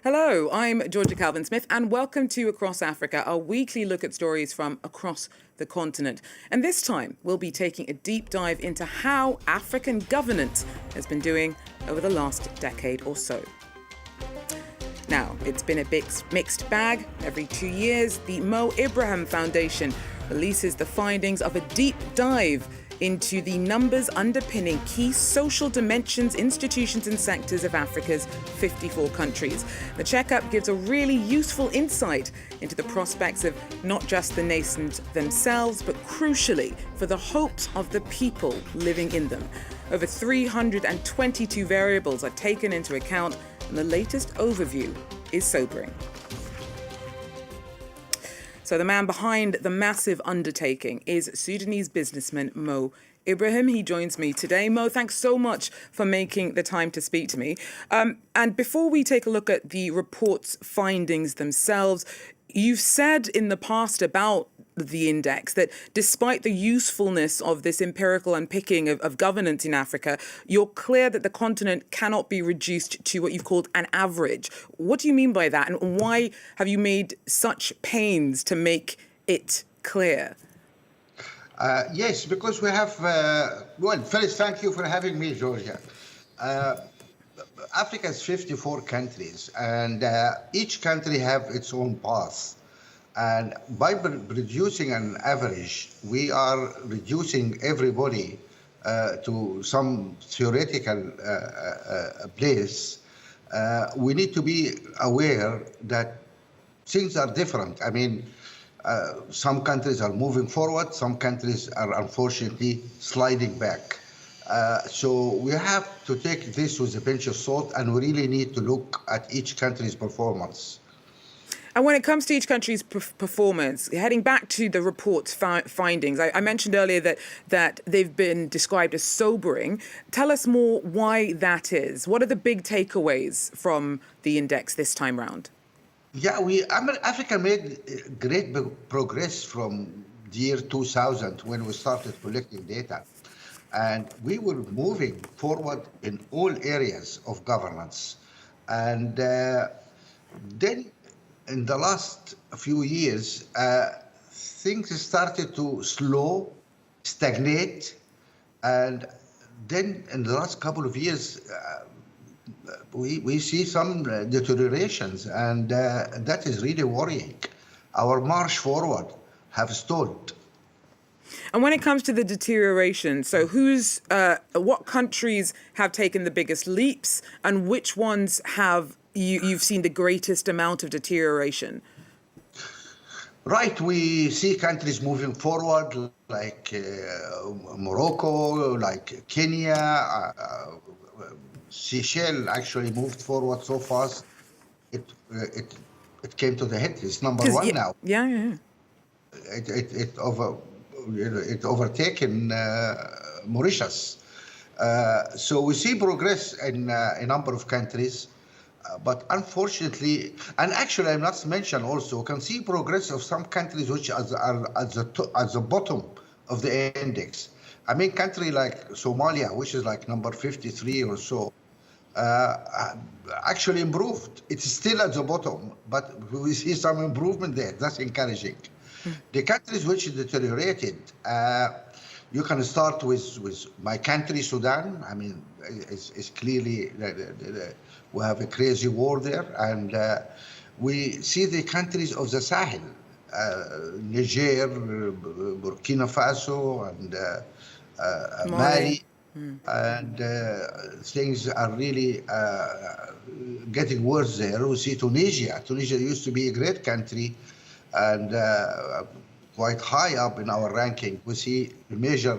Hello, I'm Georja Calvin-Smith, and welcome to Across Africa, our weekly look at stories from across the continent. And this time, we'll be taking a deep dive into how African governance has been doing over the last decade or so. Now, it's been a big mixed bag. Every 2 years, the Mo Ibrahim Foundation releases the findings of a deep dive into the numbers underpinning key social dimensions, institutions and sectors of Africa's 54 countries. The checkup gives a really useful insight into the prospects of not just the nations themselves, but crucially for the hopes of the people living in them. Over 322 variables are taken into account, and the latest overview is sobering. So the man behind the massive undertaking is Sudanese businessman Mo Ibrahim. He joins me today. Mo, thanks so much for making the time to speak to me. And before we take a look at the report's findings themselves, you've said in the past about the index that despite the usefulness of this empirical unpicking of governance in Africa, you're clear that the continent cannot be reduced to what you've called an average. What do you mean by that, and why have you made such pains to make it clear? Yes, because we have, well, first, thank you for having me, Georgia. Africa has 54 countries, and each country have its own path. And by reducing an average, we are reducing everybody to some theoretical place. We need to be aware that things are different. I mean, some countries are moving forward, some countries are unfortunately sliding back. So we have to take this with a pinch of salt, and we really need to look at each country's performance. And when it comes to each country's performance, heading back to the report's findings, I mentioned earlier that they've been described as sobering. Tell us more why that is. What are the big takeaways from the index this time round? Yeah, Africa made great progress from the year 2000 when we started collecting data. And we were moving forward in all areas of governance. And then in the last few years, things started to slow, stagnate, and then in the last couple of years, we see some deteriorations, and that is really worrying. Our march forward have stalled. And when it comes to the deterioration, so what countries have taken the biggest leaps, and which ones have you've seen the greatest amount of deterioration? Right, we see countries moving forward like Morocco, like Kenya. Seychelles actually moved forward so fast. It came to the head. It's number one now. Yeah. It overtaken Mauritius. So we see progress in a number of countries. But unfortunately, and actually I must mention also, we can see progress of some countries which are at the bottom of the index. I mean, country like Somalia, which is like number 53 or so, actually improved. It's still at the bottom, but we see some improvement there. That's encouraging. The countries which deteriorated, you can start with my country, Sudan. I mean, it's clearly we have a crazy war there, and we see the countries of the Sahel, Niger, Burkina Faso, and Mali, and things are really getting worse there. We see Tunisia. Tunisia used to be a great country, and quite high up in our ranking. We see a major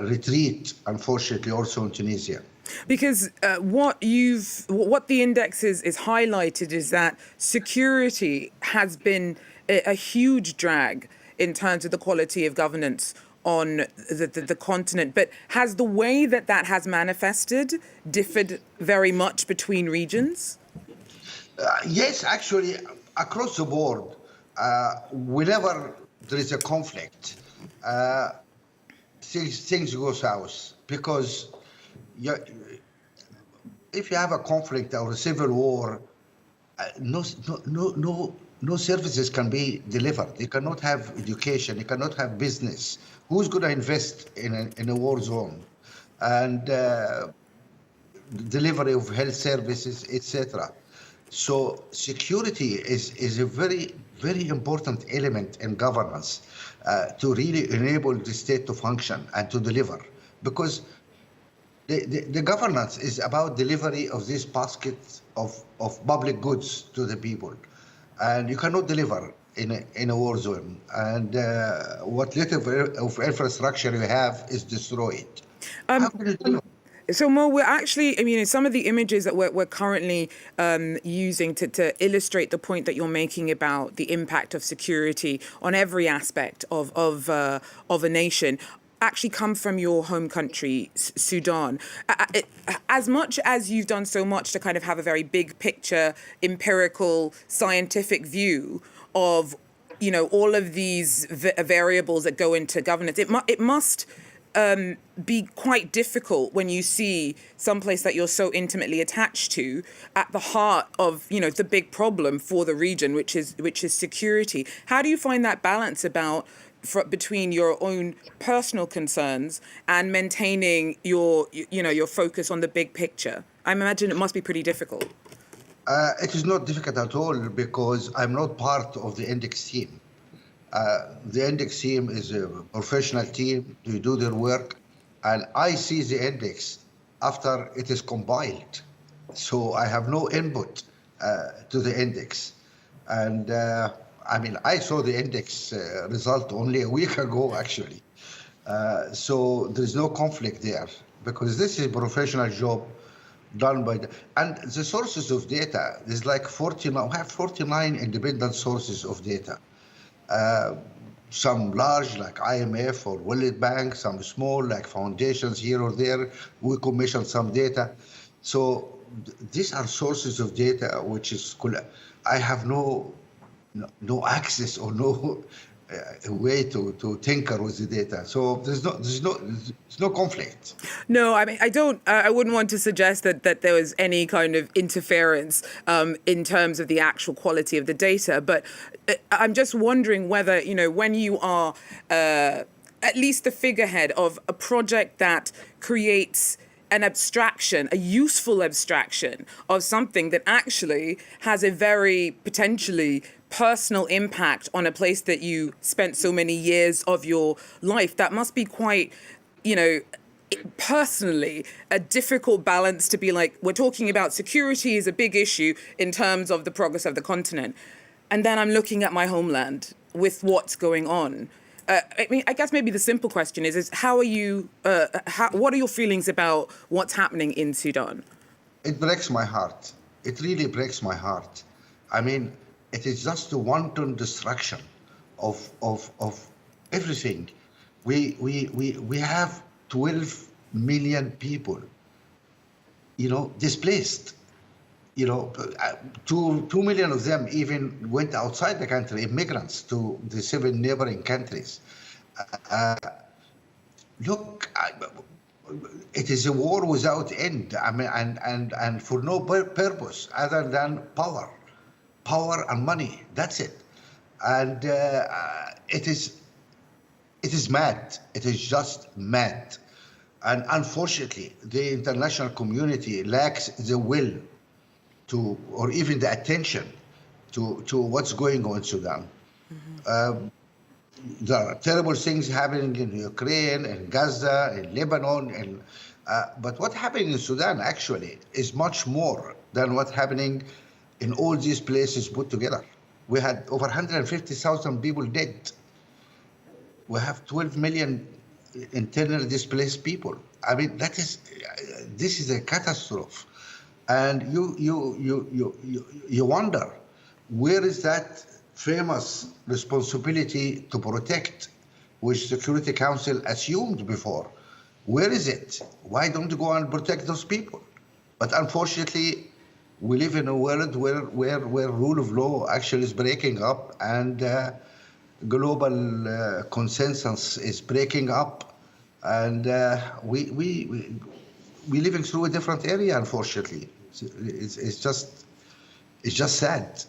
retreat, unfortunately, also in Tunisia. Because what the index is highlighted is that security has been a huge drag in terms of the quality of governance on the continent. But has the way that has manifested differed very much between regions? Yes, actually, across the board, whenever there is a conflict, things go south, because if you have a conflict or a civil war, no services can be delivered. You cannot have education. You cannot have business. Who's going to invest in a war zone? And delivery of health services, etc. So security is a very, very important element in governance to really enable the state to function and to deliver. Because the governance is about delivery of this basket of public goods to the people. And you cannot deliver in a war zone. And what little of infrastructure you have is destroyed. How can you deliver? So Mo, we're actually, some of the images that we're currently using to illustrate the point that you're making about the impact of security on every aspect of a nation actually come from your home country, Sudan. As much as you've done so much to kind of have a very big picture, empirical, scientific view of, all of these variables that go into governance, it must be quite difficult when you see someplace that you're so intimately attached to at the heart of the big problem for the region, which is security. How do you find that balance between your own personal concerns and maintaining your focus on the big picture? I imagine it must be pretty difficult. It is not difficult at all because I'm not part of the index team. The index team is a professional team. They do their work, and I see the index after it is compiled. So I have no input to the index. And I saw the index result only a week ago, actually. So there's no conflict there because this is a professional job done by and the sources of data, there's like 49, we have 49 independent sources of data. Some large like IMF or World Bank, some small like foundations here or there. We commission some data. So these are sources of data which is I have no access or no way to tinker with the data. So there's no conflict. No, I wouldn't want to suggest that there was any kind of interference in terms of the actual quality of the data. But I'm just wondering whether, when you are at least the figurehead of a project that creates an abstraction, a useful abstraction of something that actually has a very potentially personal impact on a place that you spent so many years of your life, that must be quite, personally a difficult balance to be like, we're talking about security is a big issue in terms of the progress of the continent. And then I'm looking at my homeland with what's going on. I guess maybe the simple question is how are you, what are your feelings about what's happening in Sudan? It breaks my heart. It really breaks my heart. It is just a wanton destruction of everything. We have 12 million people, displaced. 2 million of them even went outside the country, immigrants to the 7 neighboring countries. It is a war without end. And for no purpose other than power and money. That's it. And it is mad. It is just mad. And unfortunately, the international community lacks the will to, or even the attention to what's going on in Sudan. Mm-hmm. There are terrible things happening in Ukraine, in Gaza, in Lebanon, but what's happening in Sudan actually is much more than what's happening in all these places put together. We had over 150,000 people dead. We have 12 million internally displaced people. This is a catastrophe. And you wonder, where is that famous responsibility to protect, which Security Council assumed before? Where is it? Why don't you go and protect those people? But unfortunately, we live in a world where rule of law actually is breaking up, and global consensus is breaking up, and we're living through a different area, unfortunately. It's just sad.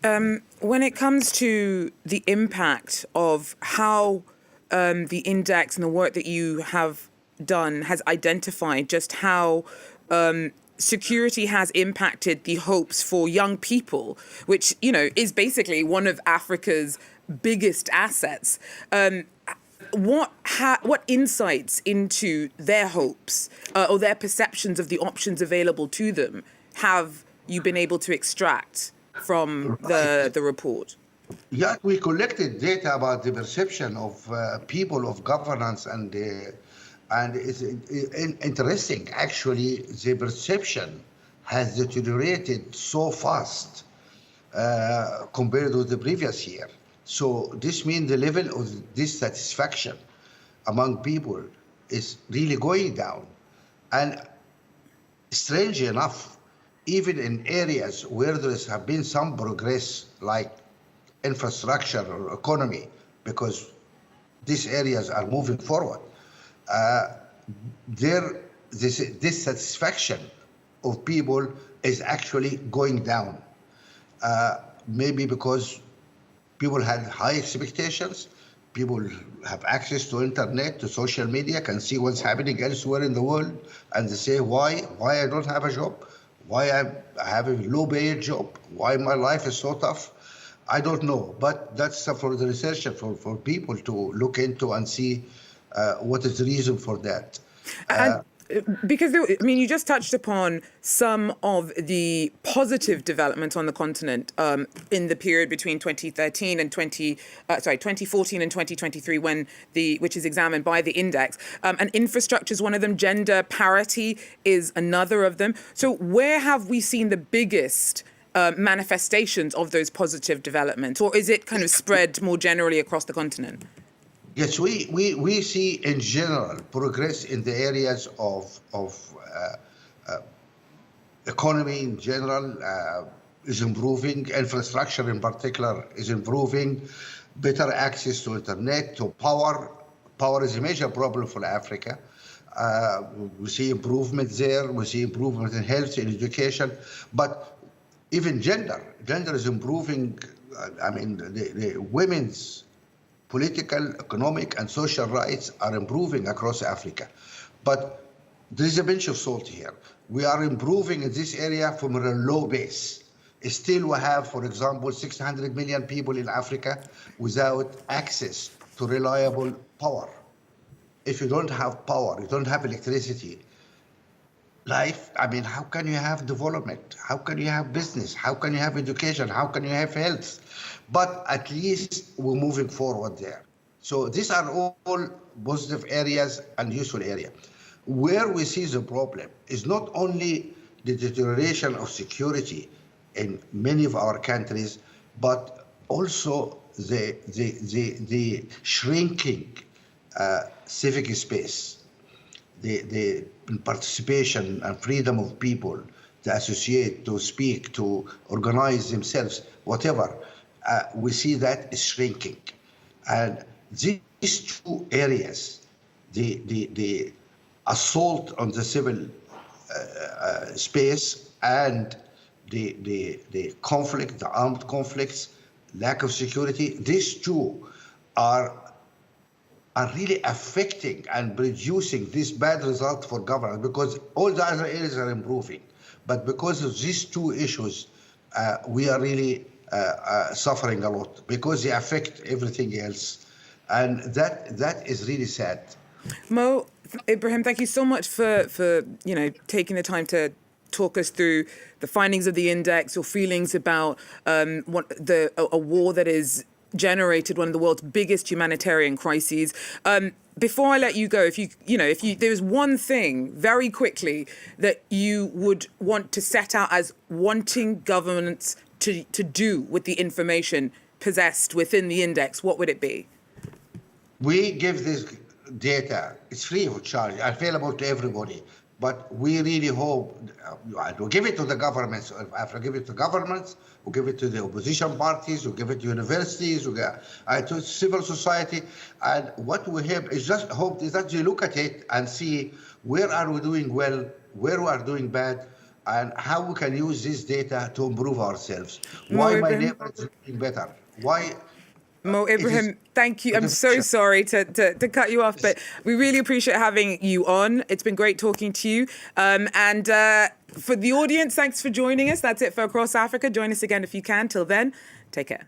When it comes to the impact of how the index and the work that you have done has identified just how security has impacted the hopes for young people, which, is basically one of Africa's biggest assets. What insights into their hopes or their perceptions of the options available to them have you been able to extract from the report? Yeah, we collected data about the perception of people of governance, and it's interesting. Actually, the perception has deteriorated so fast compared with the previous year. So this means the level of dissatisfaction among people is really going down. And strange enough, even in areas where there have been some progress, like infrastructure or economy, because these areas are moving forward, this dissatisfaction of people is actually going down. Maybe because people had high expectations, people have access to internet, to social media, can see what's happening elsewhere in the world, and they say, why I don't have a job? Why I have a low-paid job? Why my life is so tough? I don't know, but that's for the researcher, for people to look into and see what is the reason for that. Because, you just touched upon some of the positive developments on the continent in the period between 2014 and 2023, which is examined by the index. And infrastructure is one of them. Gender parity is another of them. So where have we seen the biggest manifestations of those positive developments, or is it kind of spread more generally across the continent? Yes, we see in general progress in the areas of economy in general is improving, infrastructure in particular is improving, better access to internet, to power. Power is a major problem for Africa. We see improvement there, we see improvement in health and education, but even gender is improving. The women's political, economic, and social rights are improving across Africa. But there is a pinch of salt here. We are improving in this area from a low base. Still, we have, for example, 600 million people in Africa without access to reliable power. If you don't have power, you don't have electricity, how can you have development? How can you have business? How can you have education? How can you have health? But at least we're moving forward there. So these are all positive areas and useful areas. Where we see the problem is not only the deterioration of security in many of our countries, but also the shrinking civic space, the participation and freedom of people to associate, to speak, to organize themselves, whatever. We see that is shrinking. And these two areas, the assault on the civil space and the conflict, the armed conflicts, lack of security, these two are really affecting and producing this bad result for governance, because all the other areas are improving. But because of these two issues, we are really suffering a lot, because they affect everything else. And that is really sad. Mo Ibrahim, thank you so much for taking the time to talk us through the findings of the index, your feelings about a war that is generated one of the world's biggest humanitarian crises. Before I let you go, if there's one thing very quickly that you would want to set out as wanting governments to do with the information possessed within the index, what would it be? We give this data, it's free of charge, available to everybody. But we really hope, we'll give it to the governments. After give it to governments, we'll give it to the opposition parties, we'll give it to universities, to civil society. And what we have is just hope is that you look at it and see where are we doing well, where we are doing bad, and how we can use this data to improve ourselves. Why my neighbor is doing better? Why? Mo Ibrahim, thank you. I'm so sorry to cut you off, but we really appreciate having you on. It's been great talking to you. And for the audience, thanks for joining us. That's it for Across Africa. Join us again if you can. Till then, take care.